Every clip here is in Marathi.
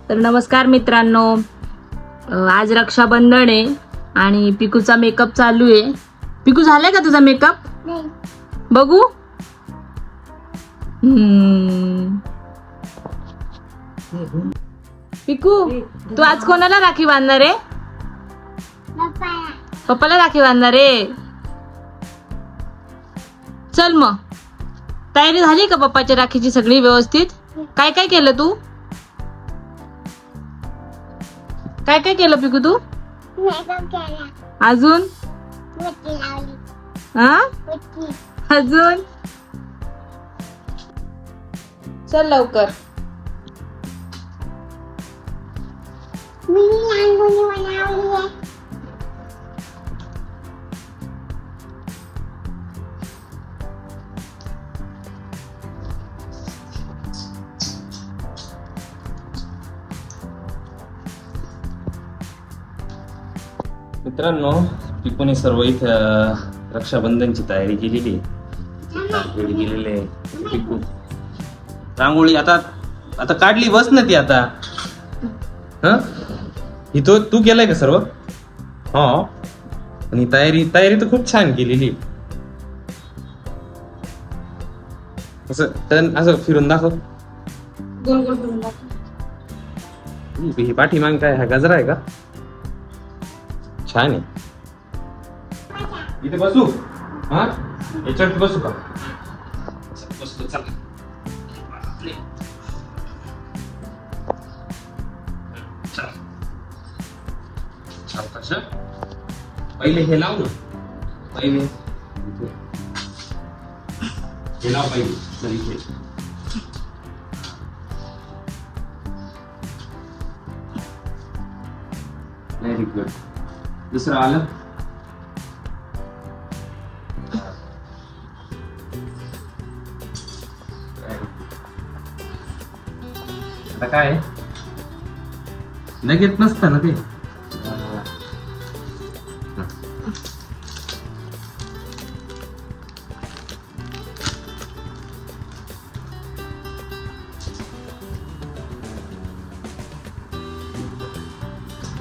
तर नमस्कार मित्रांनो, आज रक्षाबंधन आहे आणि पिकूचा मेकअप चालू आहे. पिकू झालाय का तुझा मेकअप? बघू. पिकू तू आज कोणाला राखी बांधणार आहे? पप्पाला राखी बांधणार आहे. चल मग, तयारी झाली का पप्पाच्या राखीची सगळी व्यवस्थित? काय काय केलं तू? काय काय केलं पिकू तू? अजून अजून चल लवकर. मित्रांनो, पिकूने सर्व इथं रक्षाबंधनची तयारी केलेली आहे. पिकू रांगोळी आता आता काढली, बस ना ती आता. इथं तू केलंय का सर्व? हा. आणि तयारी तर खूप छान केलेली. असं फिरून दाखव. गोल गोल फिरून दाखव. ही पाठीमाग काय हा गजरा आहे का? छान आहे. इथे बसू? हा, याच्यावरती बसू का? बसतो. चला पहिले हे लाव ना. पहिले हे लाव पहिले. Very good. दुसरं आलं. आता काय लगेच नसतं ना ते.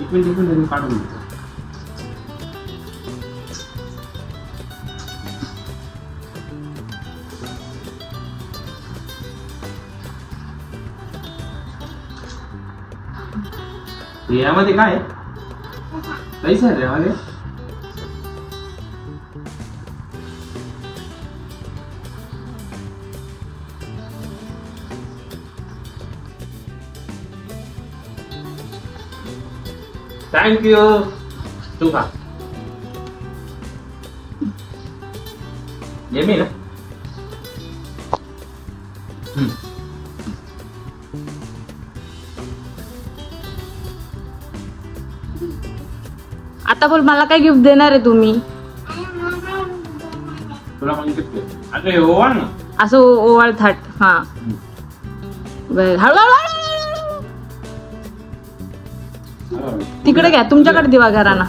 एक मिनिट काढून देतो. यामध्ये काय पैसा आहे यामध्ये? थँक्यू. तू खा. येमी ना. आता बोल, मला काय गिफ्ट देणार आहे तुम्ही? तुला पण गिफ्ट अरे ओवाळ ना. असं ओवाळ थाट. हा हळूहळू तिकडे घ्या. तुमच्याकडे दिवा करा ना.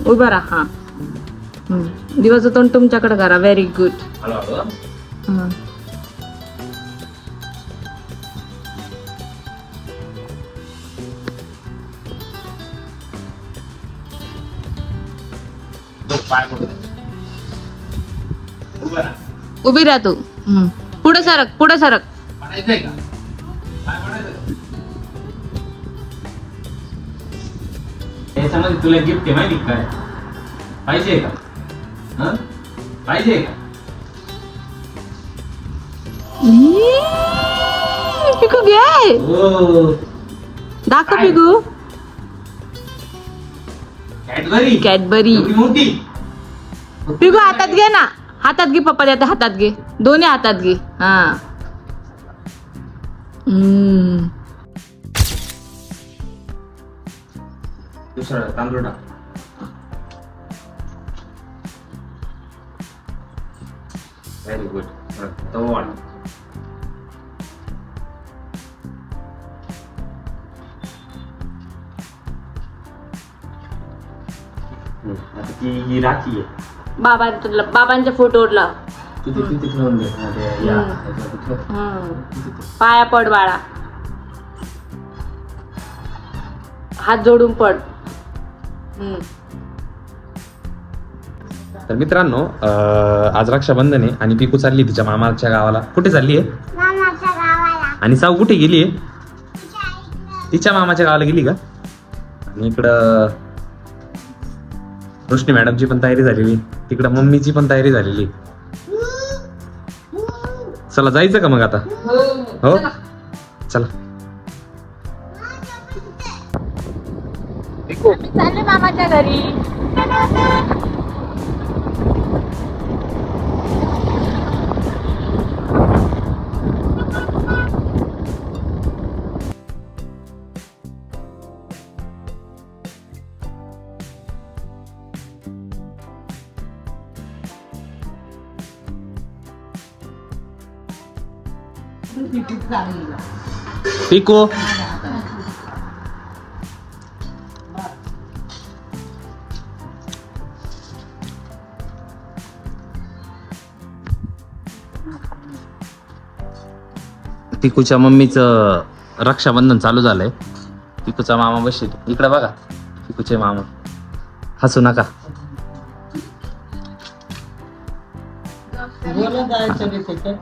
उभा राहा. हा, दिवाचं तोंड तुमच्याकडे करा. Very good. उभी राहा तू. पुढे सरक, पुढे सरक. याच्यामध्ये तुला गिफ्ट आहे माहिती काय? पाहिजे का? पाहिजे का? पिकू घे. दाखव पिकू. कॅडबरी. कॅडबरी मोठी. पिकू हातात घे ना. हातात घे. पप्पा देते. हातात घे. दोन्ही हातात घे. हा. दुसरा तांदूळ टाक. Very good. तो वाढ. आता ही राखी आहे. बाबांच्या फोटोवर लाव. पाया पड बाळा. हात जोडून पड. तर मित्रांनो आज रक्षाबंधन आहे आणि पिकू चालली तिच्या मामाच्या गावाला. कुठे चालली आहे? मामाच्या गावाला. आणि साऊ कुठे गेली आहे? तिच्या मामाच्या गावाला गेली का? आणि इकडं रोशनी मॅडमची पण तयारी झालेली, तिकडं मम्मीची पण तयारी झालेली. चला जायचं का मग आता? हो चला. चालले मामाच्या घरी. पिकू पिकूच्या मम्मीचं रक्षाबंधन चालू झालंय. पिकूचा मामा बसशील इकडे बघा. पिकूचे मामा हसू नका. बोला जायचं रे त्याच्यात.